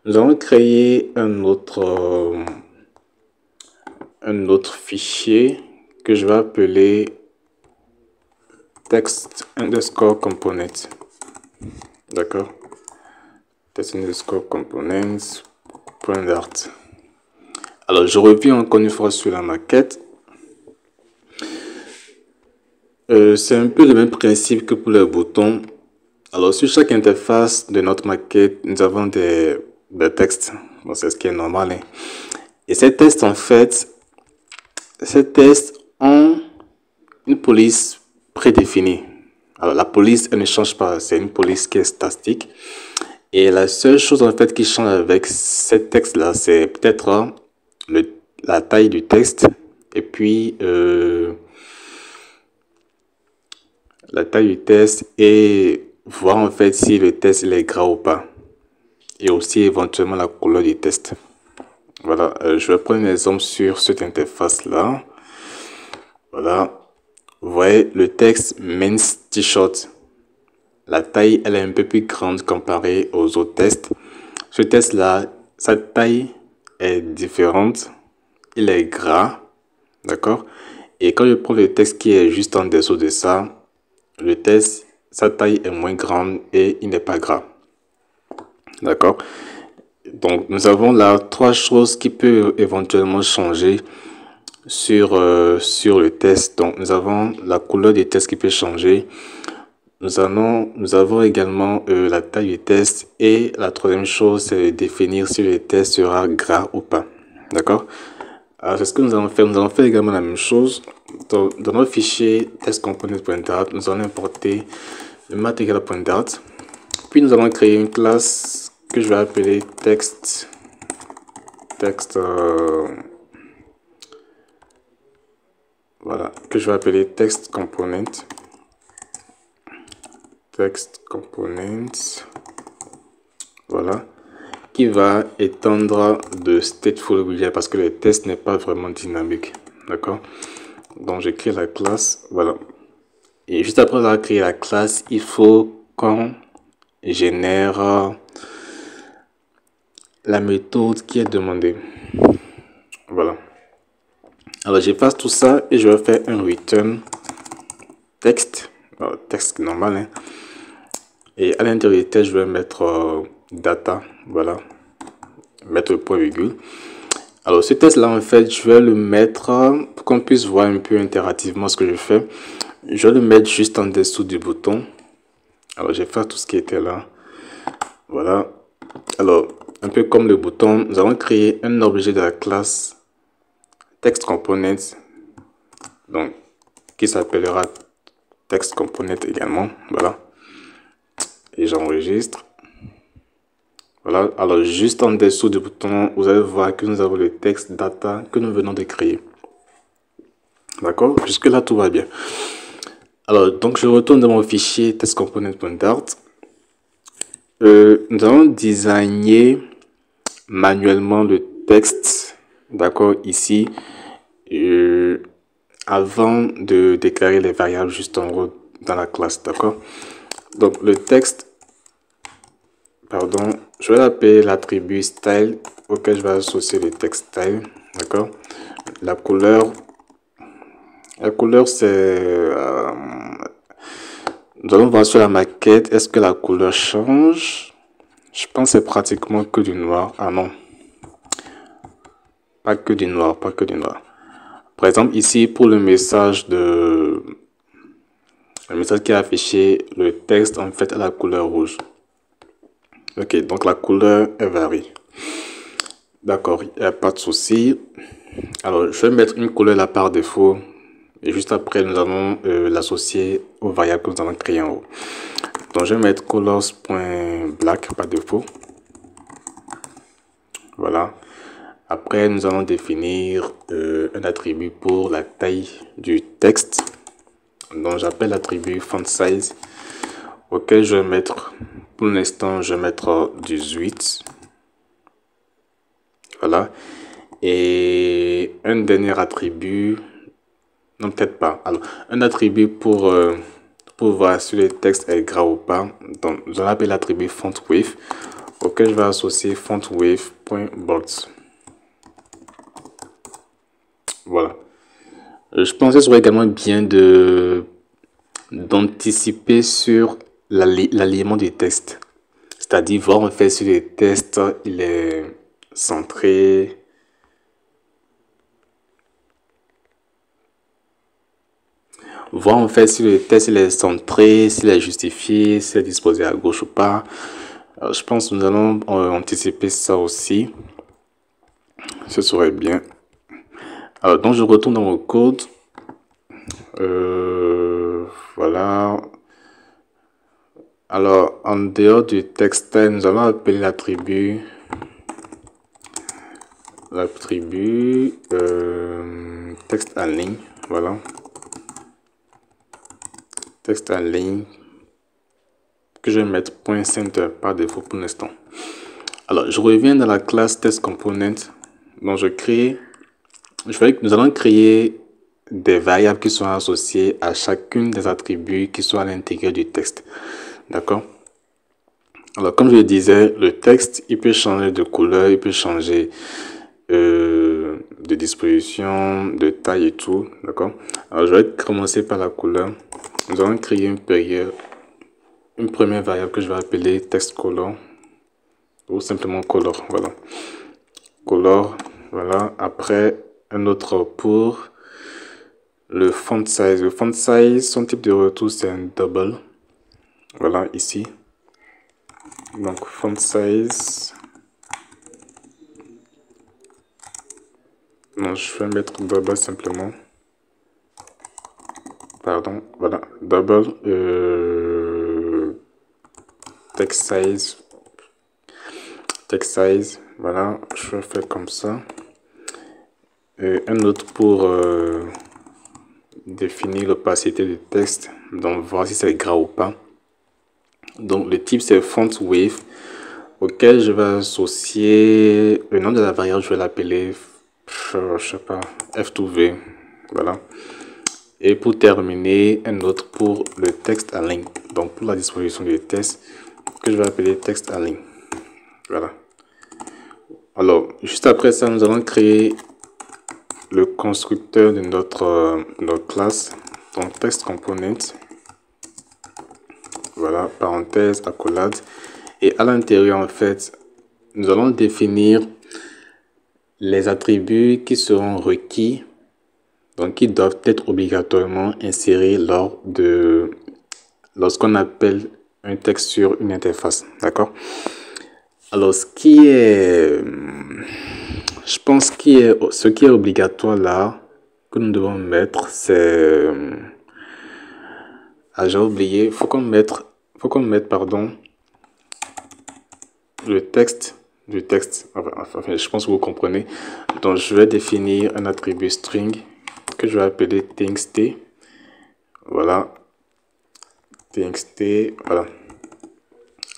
Nous allons créer un autre fichier que je vais appeler text underscore component. D'accord? Text underscore components.dart. Alors, je reviens encore une fois sur la maquette. C'est un peu le même principe que pour les boutons. Alors, sur chaque interface de notre maquette, nous avons des textes. Bon, c'est ce qui est normal, hein. Et ces tests, en fait, ces tests ont une police prédéfinie. Alors, la police, elle ne change pas. C'est une police qui est statique. Et la seule chose, en fait, qui change avec ces textes-là, c'est peut-être la taille du texte. Et puis, la taille du test et voir en fait si le test il est gras ou pas. Et aussi éventuellement la couleur du test. Voilà, je vais prendre un exemple sur cette interface-là. Voilà. Vous voyez le texte Men's T-shirt. La taille, elle est un peu plus grande comparée aux autres tests. Ce test-là, sa taille est différente. Il est gras. D'accord? Et quand je prends le texte qui est juste en dessous de ça, le test, sa taille est moins grande et il n'est pas gras. D'accord? Donc, nous avons là trois choses qui peuvent éventuellement changer sur le test. Donc, nous avons la couleur du test qui peut changer. Nous avons également la taille du test. Et la troisième chose, c'est de définir si le test sera gras ou pas. D'accord? Alors, c'est ce que nous allons faire. Nous allons faire également la même chose. Dans notre fichier testComponent.dart, nous allons importer le material.dart. Puis nous allons créer une classe que je vais appeler text. Voilà, que je vais appeler text component. Text component. Voilà. Qui va étendre de stateful régulier parce que le test n'est pas vraiment dynamique. D'accord? Donc, je crée la classe. Voilà. Et juste après avoir créé la classe, il faut qu'on génère la méthode qui est demandée. Voilà. Alors, j'efface tout ça et je vais faire un return texte. Alors, texte normal, hein. Et à l'intérieur du texte, je vais mettre data. Voilà. Mettre le point virgule. Alors, ce test-là, en fait, je vais le mettre pour qu'on puisse voir un peu interactivement ce que je fais. Je vais le mettre juste en dessous du bouton. Alors, je vais faire tout ce qui était là. Voilà. Alors, un peu comme le bouton, nous allons créer un objet de la classe TextComponent, donc qui s'appellera TextComponent également. Voilà. Et j'enregistre. Voilà. Alors, juste en dessous du bouton, vous allez voir que nous avons le texte data que nous venons de créer. D'accord? Jusque-là, tout va bien. Alors, donc, je retourne dans mon fichier testComponent.dart. Nous allons designer manuellement le texte, d'accord, ici, avant de déclarer les variables juste en haut dans la classe, d'accord. Donc, le texte, pardon, je vais l'appeler l'attribut style auquel je vais associer le texte style, d'accord. La couleur c'est... nous allons voir sur la maquette, est-ce que la couleur change? Je pense que c'est pratiquement que du noir. Ah non. Pas que du noir, pas que du noir. Par exemple, ici, pour le message qui est affiché, le texte, en fait, a la couleur rouge. Ok, donc la couleur, elle varie. D'accord, il n'y a pas de souci. Alors, je vais mettre une couleur là par défaut. Et juste après, nous allons l'associer aux variables que nous allons créer en haut. Donc, je vais mettre colors.black par défaut. Voilà. Après, nous allons définir un attribut pour la taille du texte. Donc, j'appelle l'attribut font size, auquel je vais mettre, pour l'instant, je vais mettre 18. Voilà. Et un dernier attribut, non, peut-être pas. Alors, un attribut pour voir si le texte est gras ou pas. Donc, nous allons appeler l'attribut font width, auquel je vais associer fontWave.bold. Voilà. Je pense que ce serait également bien d'anticiper sur l'alignement du texte. C'est-à-dire voir en fait si le texte il est centré. Voir en fait si le texte il est centré, s'il est justifié, s'il est disposé à gauche ou pas. Alors, je pense que nous allons anticiper ça aussi. Ce serait bien. Alors, donc je retourne dans mon code. Voilà. Alors, en dehors du texte, nous allons appeler l'attribut texte en ligne. Voilà. Texte en ligne que je vais mettre .center par défaut pour l'instant. Alors, je reviens dans la classe test_component. Donc, nous allons créer des variables qui sont associées à chacune des attributs qui sont à l'intérieur du texte. D'accord? Alors, comme je le disais, le texte, il peut changer de couleur, il peut changer de disposition, de taille et tout. D'accord? Alors, je vais commencer par la couleur. Nous allons créer une première variable que je vais appeler textColor ou simplement color. Voilà. Color. Voilà. Après, un autre pour le font size. Le font size, son type de retour, c'est un double. Voilà, ici. Donc, font size. Non, je vais mettre double simplement. Pardon, voilà, double. Text size. Text size. Voilà, je vais faire comme ça. Et un autre pour définir l'opacité du texte. Donc, voir si c'est gras ou pas. Donc, le type, c'est fontWave, auquel je vais associer le nom de la variable, je vais l'appeler, je sais pas, f2v. Voilà. Et pour terminer, un autre pour le texte en ligne. Donc, pour la disposition du texte, que je vais appeler texte en ligne. Voilà. Alors, juste après ça, nous allons créer le constructeur de notre classe. Donc, textComponent. Voilà, parenthèse, accolade. Et à l'intérieur, en fait, nous allons définir les attributs qui seront requis, donc qui doivent être obligatoirement insérés lorsqu'on appelle un texte sur une interface. D'accord? Alors, ce qui est obligatoire là, que nous devons mettre, c'est... Ah, j'ai oublié, faut qu'on mette, pardon, le texte du texte. Enfin, je pense que vous comprenez. Donc, je vais définir un attribut string que je vais appeler txt. Voilà. Txt, voilà.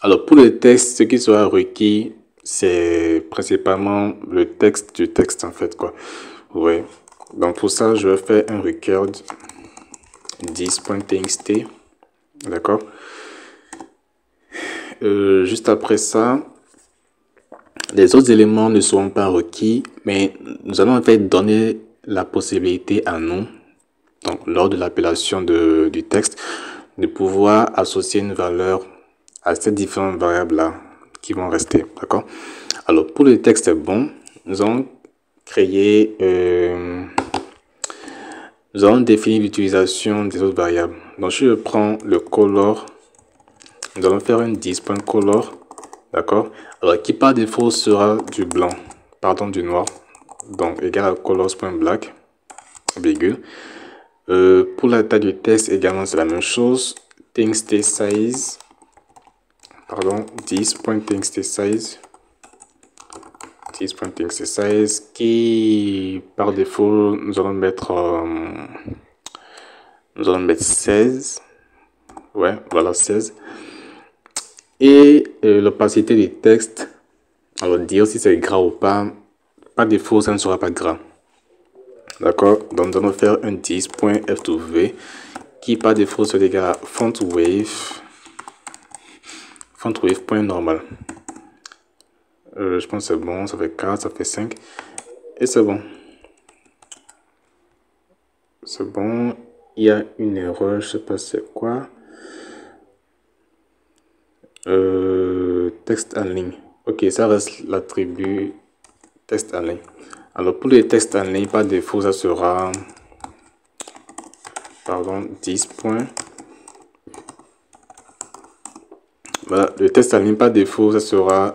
Alors, pour le texte, ce qui sera requis, c'est principalement le texte du texte, en fait, quoi. Ouais. Donc, pour ça, je vais faire un record 10.txt. D'accord. Juste après ça, les autres éléments ne seront pas requis, mais nous allons en fait donner la possibilité à nous, donc lors de l'appellation du texte, de pouvoir associer une valeur à ces différentes variables-là qui vont rester. D'accord? Alors, pour le texte bon, nous allons créer... nous allons définir l'utilisation des autres variables. Donc, je prends le color. Nous allons faire un 10.color. D'accord? Alors, qui par défaut sera du blanc. Pardon, du noir. Donc, égal à colors.black. Virgule. Pour la taille du texte, également, c'est la même chose. Txt size. Pardon, 10.txt_size. 10.txt_size qui par défaut nous allons mettre 16. Ouais, voilà, 16. Et l'opacité du texte, alors dire si c'est gras ou pas. Par défaut, ça ne sera pas gras. D'accord? Donc nous allons faire un 10.f2v qui par défaut sera égal à fontWave.normal. Je pense que c'est bon, ça fait 4, ça fait 5. Et c'est bon. C'est bon. Il y a une erreur, je sais pas c'est quoi. Texte en ligne. Ok, ça reste l'attribut texte en ligne. Alors pour les textes en ligne, par défaut, ça sera 10 points. Voilà, le texte en ligne par défaut, ça sera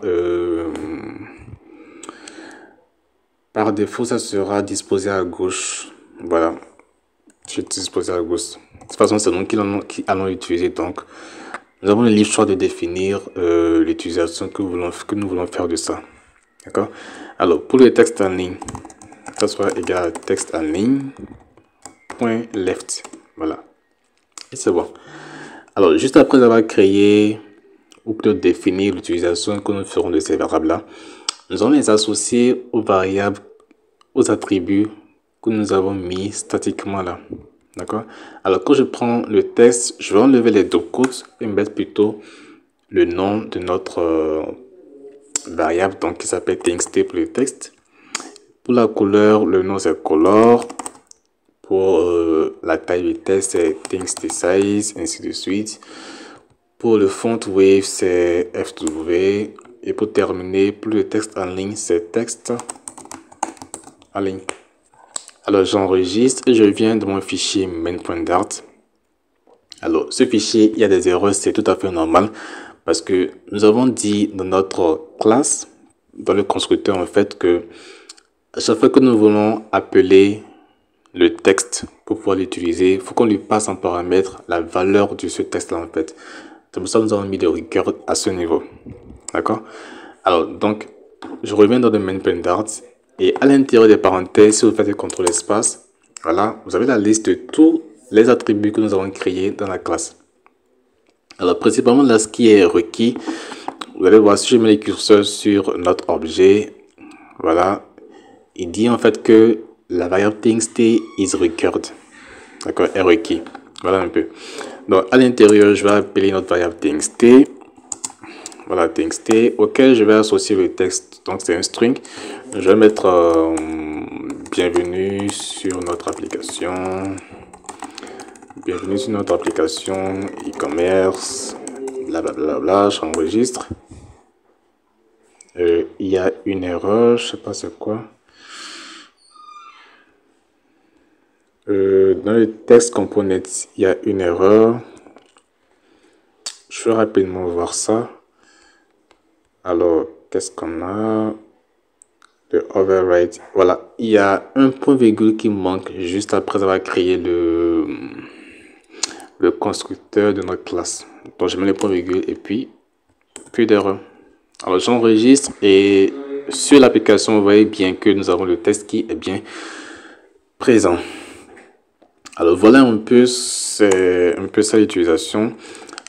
disposé à gauche. Voilà, je suis disposé à gauche. De toute façon, c'est nous qui allons utiliser. Donc, nous avons le libre choix de définir l'utilisation que nous voulons faire de ça. D'accord? Alors, pour le texte en ligne, ça sera égal à texte en ligne point left. Voilà. Et c'est bon. Alors, juste après avoir créé ou plutôt définir l'utilisation que nous ferons de ces variables-là, nous allons les associer aux variables, aux attributs que nous avons mis statiquement là. D'accord? Alors, quand je prends le texte, je vais enlever les deux quotes et mettre plutôt le nom de notre variable, donc qui s'appelle txt pour le texte. Pour la couleur, le nom c'est color. Pour la taille du texte, c'est txt size, ainsi de suite. Pour le font wave, c'est fw. Et pour terminer, pour le texte en ligne, c'est texte en ligne. Alors, j'enregistre et je viens de mon fichier main.dart. Alors, ce fichier, il y a des erreurs, c'est tout à fait normal parce que nous avons dit dans notre classe, dans le constructeur, en fait, que à chaque fois que nous voulons appeler le texte pour pouvoir l'utiliser, il faut qu'on lui passe en paramètre la valeur de ce texte-là, en fait. C'est pour ça que nous avons mis des rigueurs à ce niveau. D'accord? Alors, donc, je reviens dans le main.dart. Et à l'intérieur des parenthèses, si vous faites CTRL espace, voilà, vous avez la liste de tous les attributs que nous avons créés dans la classe. Alors, principalement, là, ce qui est requis, vous allez voir, si je mets les curseurs sur notre objet, voilà, il dit en fait que la variable txt is required. D'accord, est requis. Voilà un peu. Donc, à l'intérieur, je vais appeler notre variable txt. Voilà, txt, auquel je vais associer le texte. Donc, c'est un string. Je vais mettre bienvenue sur notre application. Bienvenue sur notre application e-commerce. Blablabla, j'enregistre. Il y a une erreur, je sais pas c'est quoi. Dans le text component, il y a une erreur. Je vais rapidement voir ça. Alors, qu'est-ce qu'on a? Le override. Voilà, il y a un point virgule qui manque juste après avoir créé le constructeur de notre classe. Donc, je mets le point virgule et puis d'erreur. Alors, j'enregistre et sur l'application, vous voyez bien que nous avons le texte qui est bien présent. Alors, voilà un peu, c'est un peu ça l'utilisation.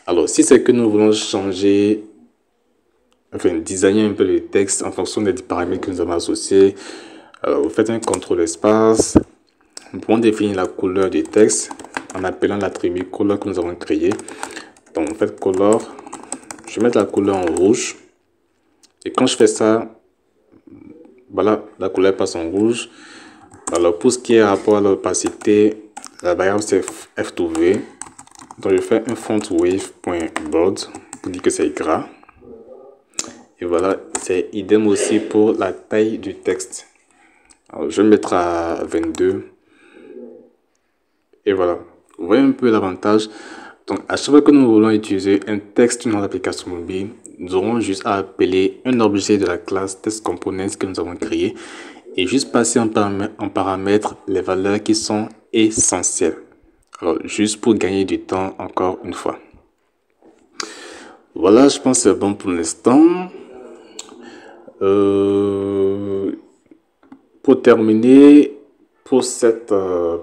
Alors, si c'est que nous voulons changer, enfin, designer un peu le texte en fonction des paramètres que nous avons associés, alors vous faites un CTRL espace. Nous pouvons définir la couleur du texte en appelant l'attribut color que nous avons créé. Donc, vous faites color. Je vais mettre la couleur en rouge. Et quand je fais ça, voilà, la couleur passe en rouge. Alors, pour ce qui est rapport à l'opacité, la variable c'est f2v. Donc, je fais un font wave.bold pour dire que c'est gras. Et voilà, c'est idem aussi pour la taille du texte. Alors, je vais mettre à 22. Et voilà, vous voyez un peu l'avantage. Donc, à chaque fois que nous voulons utiliser un texte dans l'application mobile, nous aurons juste à appeler un objet de la classe TextComponents que nous avons créé et juste passer en paramètre les valeurs qui sont essentielles. Alors, juste pour gagner du temps, encore une fois. Voilà, je pense que c'est bon pour l'instant. Pour terminer, pour cette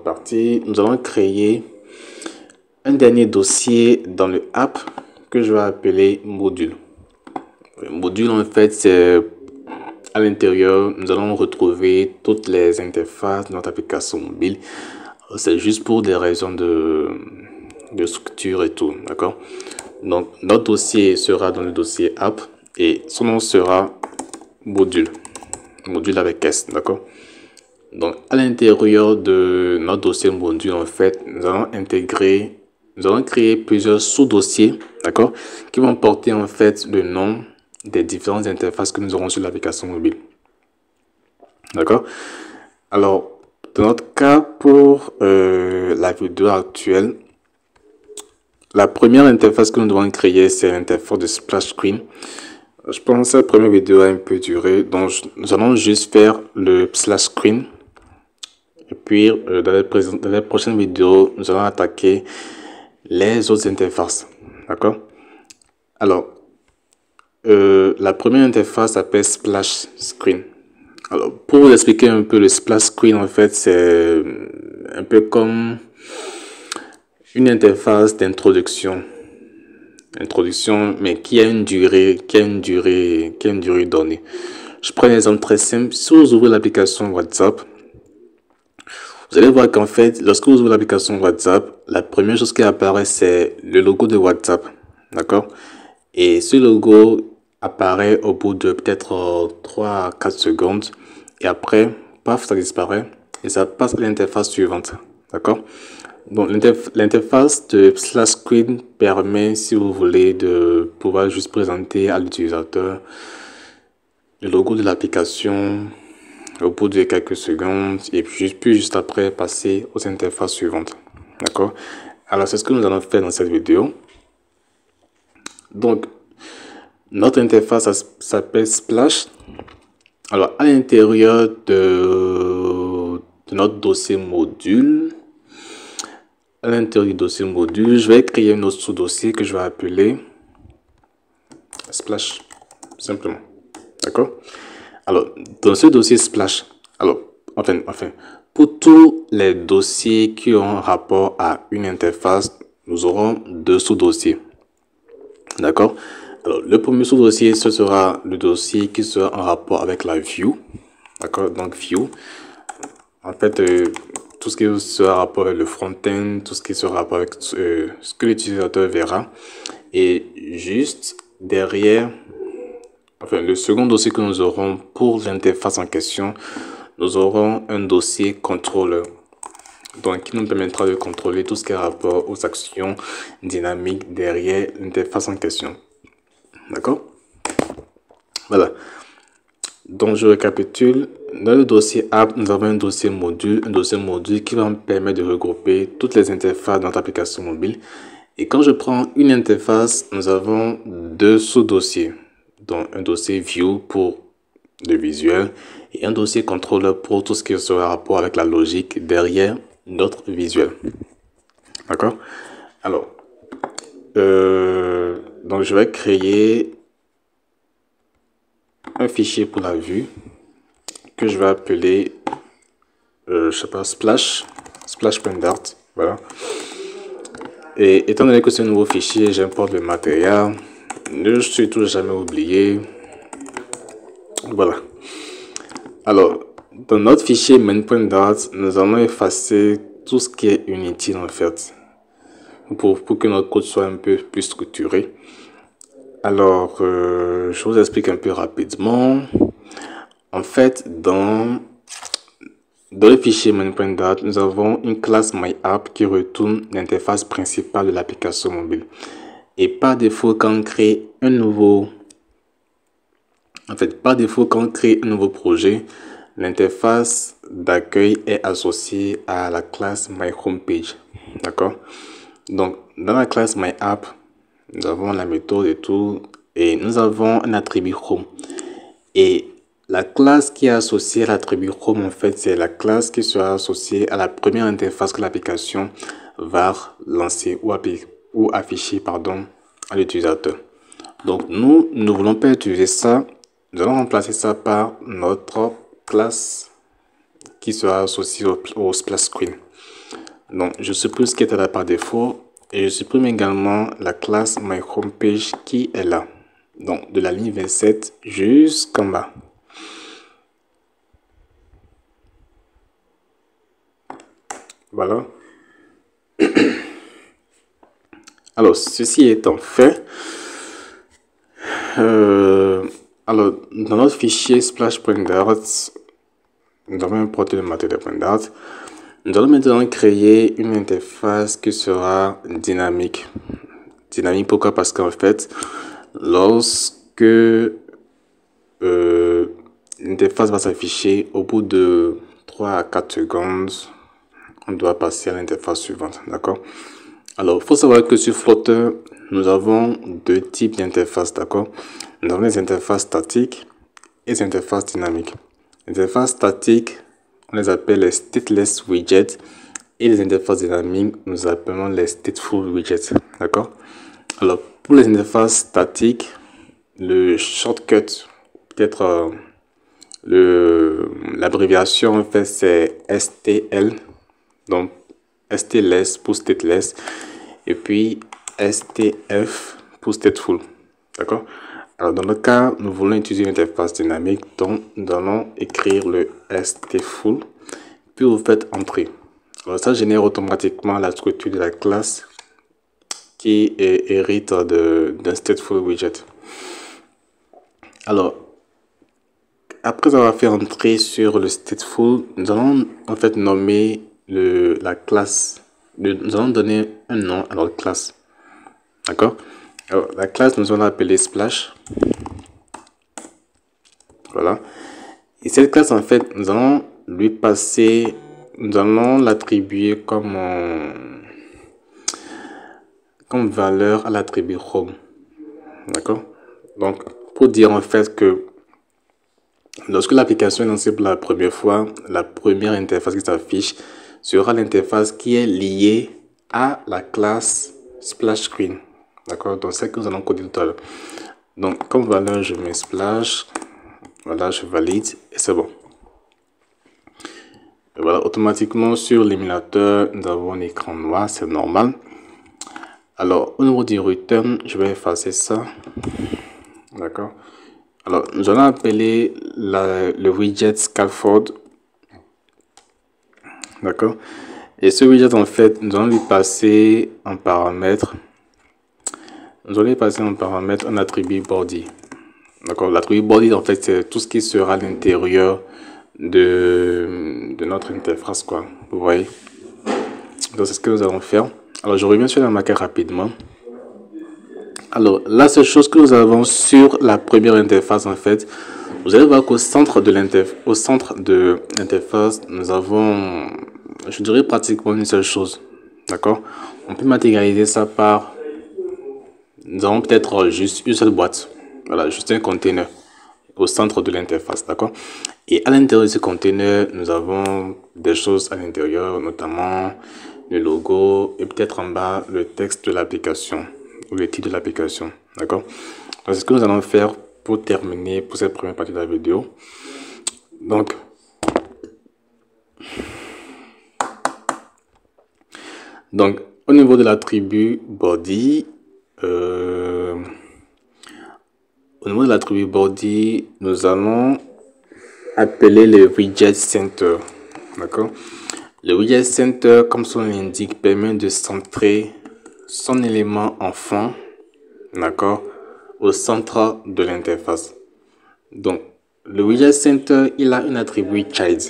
partie, nous allons créer un dernier dossier dans le app que je vais appeler module. Le module, en fait, c'est à l'intérieur, nous allons retrouver toutes les interfaces de notre application mobile. C'est juste pour des raisons de structure et tout, d'accord? Donc, notre dossier sera dans le dossier app et son nom sera module. Module avec S, d'accord? Donc, à l'intérieur de notre dossier module, en fait, nous allons créer plusieurs sous-dossiers, d'accord? Qui vont porter, en fait, le nom des différentes interfaces que nous aurons sur l'application mobile. D'accord? Alors, dans notre cas, pour la vidéo actuelle, la première interface que nous devons créer, c'est l'interface de splash screen. Je pense que la première vidéo a un peu duré, donc nous allons juste faire le splash screen. Et puis, dans les prochaines vidéos, nous allons attaquer les autres interfaces. D'accord? Alors, la première interface s'appelle splash screen. Alors, pour vous expliquer un peu, le splash screen, en fait, c'est un peu comme une interface d'introduction. Introduction, mais qui a une durée donnée. Je prends un exemple très simple. Si vous ouvrez l'application WhatsApp, vous allez voir qu'en fait, lorsque vous ouvrez l'application WhatsApp, la première chose qui apparaît, c'est le logo de WhatsApp. D'accord? Et ce logo apparaît au bout de peut-être 3 à 4 secondes. Et après, paf, ça disparaît. Et ça passe à l'interface suivante. D'accord? Donc, l'interface de splash screen permet, si vous voulez, de pouvoir juste présenter à l'utilisateur le logo de l'application au bout de quelques secondes et puis juste après passer aux interfaces suivantes. D'accord? Alors, c'est ce que nous allons faire dans cette vidéo. Donc, notre interface s'appelle Splash. Alors, à l'intérieur de notre dossier module, je vais créer un autre sous-dossier que je vais appeler Splash, simplement. D'accord? Alors, dans ce dossier Splash, alors, enfin, pour tous les dossiers qui ont rapport à une interface, nous aurons 2 sous-dossiers. D'accord? Alors, le premier sous-dossier, ce sera le dossier qui sera en rapport avec la view. D'accord? Donc, view. En fait, tout ce qui sera en rapport avec le front-end, tout ce qui sera en rapport avec ce que l'utilisateur verra. Et juste derrière, enfin, le second dossier que nous aurons pour l'interface en question, nous aurons un dossier contrôleur. Donc, qui nous permettra de contrôler tout ce qui est rapport aux actions dynamiques derrière l'interface en question. D'accord? Voilà. Donc, je récapitule. Dans le dossier app, nous avons un dossier module qui va me permettre de regrouper toutes les interfaces dans notre application mobile. Et quand je prends une interface, nous avons 2 sous-dossiers. Donc, un dossier view pour le visuel et un dossier controller pour tout ce qui sera rapport avec la logique derrière notre visuel. D'accord? Alors, donc je vais créer un fichier pour la vue que je vais appeler, je sais pas, splash.dart. Voilà. Et étant donné que c'est un nouveau fichier, j'importe le matériel. Ne suis toujours jamais oublié. Voilà. Alors, dans notre fichier main.dart, nous allons effacer tout ce qui est inutile en fait, pour que notre code soit un peu plus structuré. Alors, je vous explique un peu rapidement. En fait, dans le fichier main.dart, nous avons une classe myApp qui retourne l'interface principale de l'application mobile. Et par défaut, quand on crée un nouveau projet, l'interface d'accueil est associée à la classe myHomepage. D'accord? Donc, dans la classe myApp, nous avons la méthode et tout, et nous avons un attribut Home. Et la classe qui est associée à l'attribut Home, en fait, c'est la classe qui sera associée à la première interface que l'application va lancer ou afficher à l'utilisateur. Donc, nous ne voulons pas utiliser ça. Nous allons remplacer ça par notre classe qui sera associée au splash screen. Donc, je supprime ce qui est là par défaut et je supprime également la classe myHomepage qui est là. Donc, de la ligne 27 jusqu'en bas. Voilà. Alors, ceci étant fait, Alors, dans notre fichier splash.dart, nous avons importé le matériel.dart. Nous allons maintenant créer une interface qui sera dynamique. Dynamique, pourquoi? Parce qu'en fait, lorsque l'interface va s'afficher, au bout de 3 à 4 secondes, on doit passer à l'interface suivante. D'accord? Alors, il faut savoir que sur Flutter, nous avons deux types d'interfaces. D'accord? Nous avons les interfaces statiques et les interfaces dynamiques. Les interfaces statiques, on les appelle les stateless widgets, et les interfaces dynamiques, nous appelons les stateful widgets. D'accord? Alors, pour les interfaces statiques, le shortcut, peut-être l'abréviation en fait c'est STL, donc STLess pour stateless, et puis STF pour stateful. D'accord? Alors, dans le cas, nous voulons utiliser une interface dynamique, donc nous allons écrire le stateful, puis vous faites entrer. Alors, ça génère automatiquement la structure de la classe qui hérite d'un stateful widget. Alors, après avoir fait entrer sur le stateful, nous allons en fait nommer la classe. Nous allons donner un nom à notre classe. D'accord? Alors, la classe, nous allons l'appeler splash. Voilà. Et cette classe, en fait, nous allons lui passer, nous allons l'attribuer comme valeur à l'attribut home. D'accord? Donc, pour dire en fait que lorsque l'application est lancée pour la première fois, la première interface qui s'affiche sera l'interface qui est liée à la classe splash screen. D'accord? Donc, c'est ce que nous allons coder tout à l'heure. Donc, comme valeur, je mets splash. Voilà, je valide et c'est bon. Et voilà, automatiquement sur l'émulateur, nous avons un écran noir, c'est normal. Alors, au niveau du return, je vais effacer ça. D'accord. Alors, nous allons appeler le widget scaffold. D'accord. Et ce widget, en fait, nous allons lui passer un paramètre. Nous allons lui passer un paramètre, un attribut body. D'accord. L'attribut body, en fait, c'est tout ce qui sera à l'intérieur de notre interface, quoi. Vous voyez. Donc, c'est ce que nous allons faire. Alors, je reviens sur la maquette rapidement. Alors, la seule chose que nous avons sur la première interface, en fait, vous allez voir qu'au centre de l'interface, nous avons, je dirais, pratiquement une seule chose. D'accord? On peut matérialiser ça par, nous avons peut-être juste une seule boîte. Voilà, juste un container au centre de l'interface. D'accord? Et à l'intérieur de ce container, nous avons des choses à l'intérieur, notamment le logo et peut-être en bas le texte de l'application ou le titre de l'application. D'accord? C'est ce que nous allons faire pour terminer pour cette première partie de la vidéo. Donc, au niveau de l'attribut body, nous allons appeler le widget center. D'accord? Le widget center, comme son nom l'indique, permet de centrer son élément enfant, d'accord, au centre de l'interface. Donc, le widget center, il a un attribut child.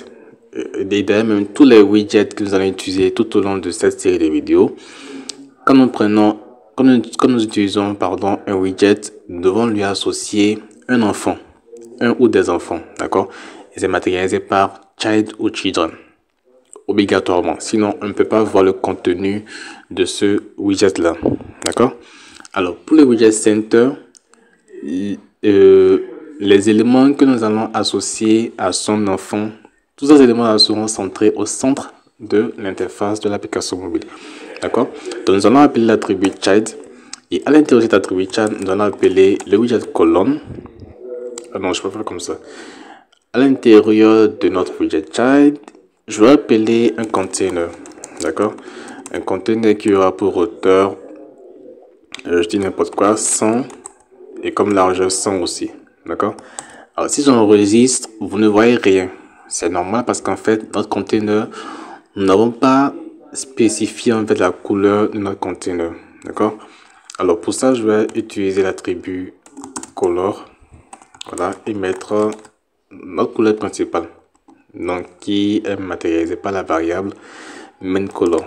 D'ailleurs, même tous les widgets que nous allons utiliser tout au long de cette série de vidéos, quand nous utilisons un widget, nous devons lui associer un enfant, un ou des enfants, d'accord, et c'est matérialisé par child ou children. Obligatoirement, sinon on ne peut pas voir le contenu de ce widget là, d'accord. Alors pour le widget center, les éléments que nous allons associer à son enfant, tous ces éléments seront centrés au centre de l'interface de l'application mobile, d'accord. Donc nous allons appeler l'attribut child, et à l'intérieur de cet attribut child, nous allons appeler le widget colonne. Non, je peux faire comme ça. À l'intérieur de notre widget child, je vais appeler un container, d'accord, un container qui aura pour hauteur, je dis n'importe quoi, 100, et comme largeur 100 aussi, d'accord. Alors si j'enregistre, vous ne voyez rien, c'est normal parce qu'en fait notre container, nous n'avons pas spécifié en fait la couleur de notre container, d'accord. Alors pour ça, je vais utiliser l'attribut color, Voilà, et mettre notre couleur principale, donc qui est matérialisée par la variable main_color.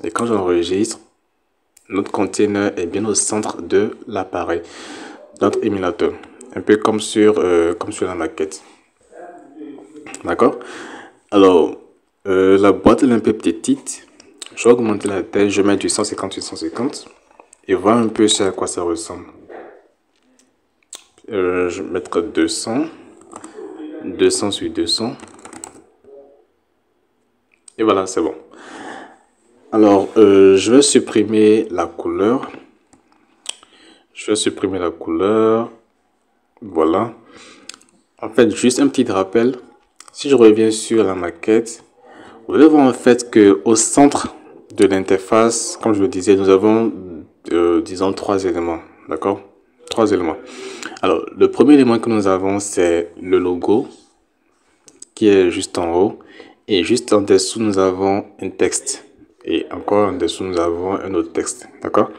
Et quand j'enregistre, notre container est bien au centre de l'appareil, notre émulateur, un peu comme sur la maquette. D'accord? Alors, la boîte est un peu petite. Je vais augmenter la taille, je mets du 150 et voir un peu à quoi ça ressemble. Je vais mettre 200 sur 200 et voilà, c'est bon. Alors, je vais supprimer la couleur. Voilà. En fait, juste un petit rappel. Si je reviens sur la maquette, vous allez voir en fait que au centre de l'interface, comme je le disais, nous avons, disons, 3 éléments. D'accord? 3 éléments. Alors, le premier élément que nous avons, c'est le logo qui est juste en haut. Et juste en dessous, nous avons un texte. Et encore en dessous, nous avons un autre texte. D'accord?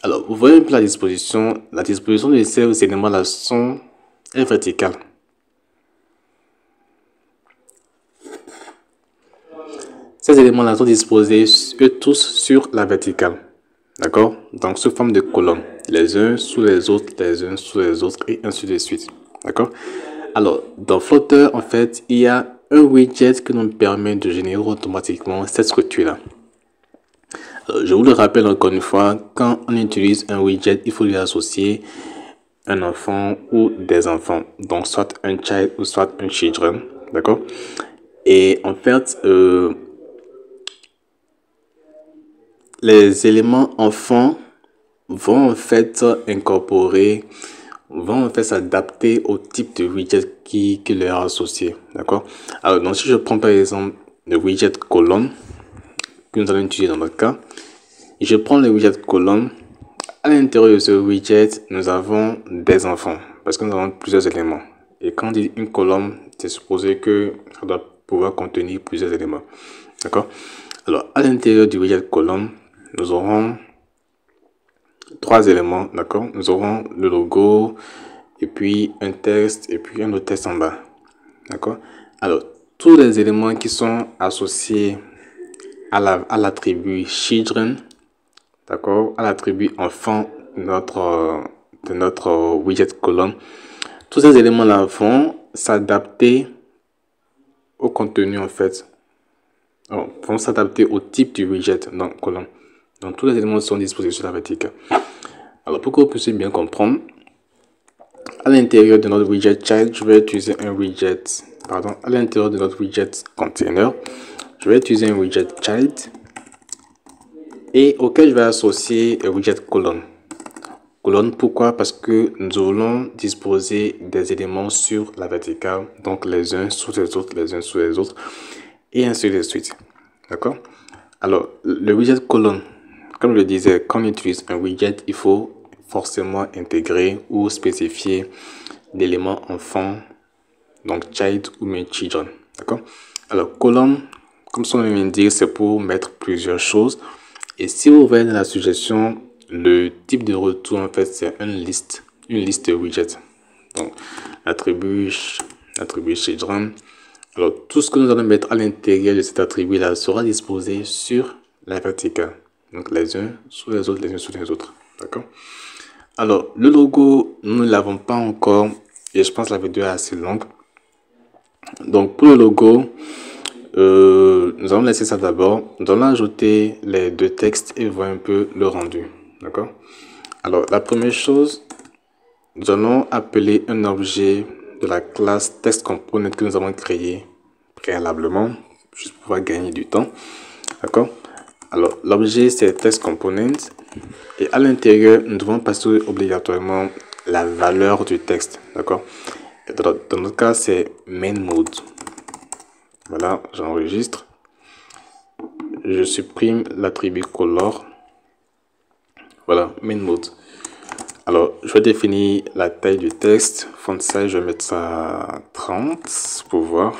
Alors, vous voyez un peu la disposition. La disposition de ces éléments-là est verticale. Ces éléments-là sont disposés eux tous sur la verticale. D'accord? Donc, sous forme de colonnes. Les uns sous les autres, les uns sous les autres, et ainsi de suite. D'accord? Alors, dans Flutter, en fait, il y a un widget qui nous permet de générer automatiquement cette structure-là. Je vous le rappelle encore une fois, quand on utilise un widget, il faut lui associer un enfant ou des enfants. Donc, soit un child ou soit un children. D'accord? Et en fait, les éléments enfants vont en fait s'adapter au type de widget qui leur est associé. D'accord? Alors, donc, si je prends par exemple le widget colonne que nous allons utiliser dans notre cas, je prends le widget colonne. À l'intérieur de ce widget, nous avons des enfants parce que nous avons plusieurs éléments. Et quand on dit une colonne, c'est supposé que ça doit pouvoir contenir plusieurs éléments. D'accord? Alors, à l'intérieur du widget colonne, nous aurons 3 éléments. D'accord? Nous aurons le logo, et puis un texte, et puis un autre texte en bas. D'accord? Alors, tous les éléments qui sont associés à l'attribut children, d'accord, à l'attribut enfant de notre widget colonne, tous ces éléments-là vont s'adapter au contenu en fait. Vont s'adapter au type du widget dans colonne. Donc tous les éléments sont disposés sur la verticale. Alors pour que vous puissiez bien comprendre, à l'intérieur de notre widget child, je vais utiliser un widget, à l'intérieur de notre widget container, je vais utiliser un widget child et auquel je vais associer un widget colonne. Colonne, pourquoi? Parce que nous voulons disposer des éléments sur la verticale, donc les uns sous les autres, les uns sous les autres, et ainsi de suite. D'accord? Alors, le widget colonne, comme je le disais, quand on utilise un widget, il faut forcément intégrer ou spécifier l'élément enfant, donc child ou même children. D'accord? Alors, colonne, comme son nom l'indique, c'est pour mettre plusieurs choses. Et si vous voyez dans la suggestion, le type de retour, en fait, c'est une liste de widgets. Donc, l'attribut children. Alors, tout ce que nous allons mettre à l'intérieur de cet attribut-là sera disposé sur la verticale. Donc, les uns sous les autres, les uns sous les autres. D'accord? Alors, le logo, nous ne l'avons pas encore. Et je pense que la vidéo est assez longue. Donc, pour le logo, nous allons laisser ça d'abord. Nous allons ajouter les 2 textes et voir un peu le rendu. D'accord? Alors, la première chose, nous allons appeler un objet de la classe TextComponent que nous avons créé préalablement, juste pour pouvoir gagner du temps. D'accord? Alors, l'objet c'est TextComponent et à l'intérieur, nous devons passer obligatoirement la valeur du texte. D'accord? Dans notre cas, c'est main_mode. Voilà, j'enregistre. Je supprime l'attribut color. Voilà, main_mode. Alors, je vais définir la taille du texte. Font size, je vais mettre ça à 30 pour voir.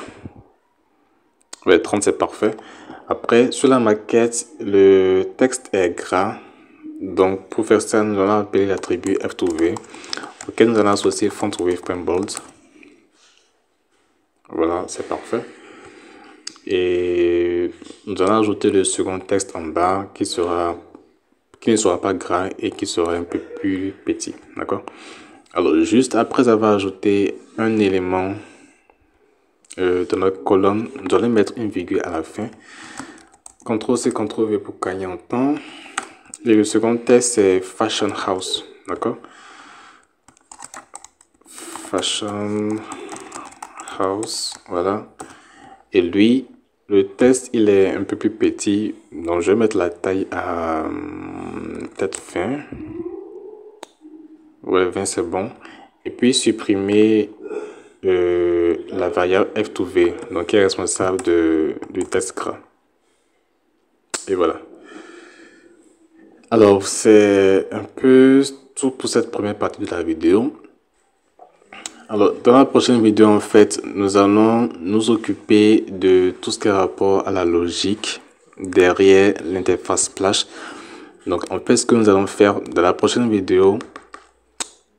Ouais, 30 c'est parfait. Après, sur la maquette, le texte est gras. Donc, pour faire ça, nous allons appeler l'attribut F2V. auquel nous allons associer FontWave.bold. Voilà, c'est parfait. Et nous allons ajouter le second texte en bas qui ne sera pas gras et qui sera un peu plus petit. D'accord? Alors, juste après avoir ajouté un élément dans notre colonne, nous allons mettre une virgule à la fin. CTRL-C, CTRL-V pour gagner en temps. Et le second texte, c'est Fashion House. D'accord? Fashion House. Voilà. Et lui, le texte, il est un peu plus petit. Donc, je vais mettre la taille à peut-être 20. Ouais, 20, c'est bon. Et puis, supprimer la variable F2V, donc qui est responsable du texte gras. Et voilà. Alors, c'est un peu tout pour cette première partie de la vidéo. Alors, dans la prochaine vidéo, en fait, nous allons nous occuper de tout ce qui a rapport à la logique derrière l'interface Splash. Donc, en fait, ce que nous allons faire dans la prochaine vidéo,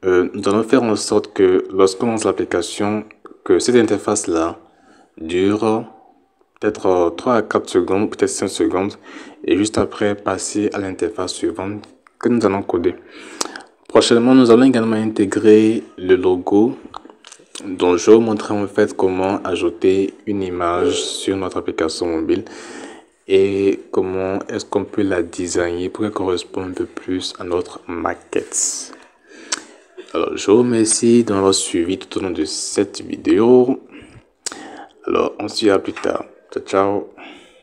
nous allons faire en sorte que lorsqu'on lance l'application, que cette interface-là dure peut-être 3 à 4 secondes, peut-être 5 secondes, et juste après passer à l'interface suivante que nous allons coder. Prochainement, nous allons également intégrer le logo, dont je vais vous montrer en fait comment ajouter une image sur notre application mobile et comment est-ce qu'on peut la designer pour qu'elle corresponde un peu plus à notre maquette. Alors, je vous remercie d'avoir suivi tout au long de cette vidéo. Alors, on se dit à plus tard. Ciao, ciao.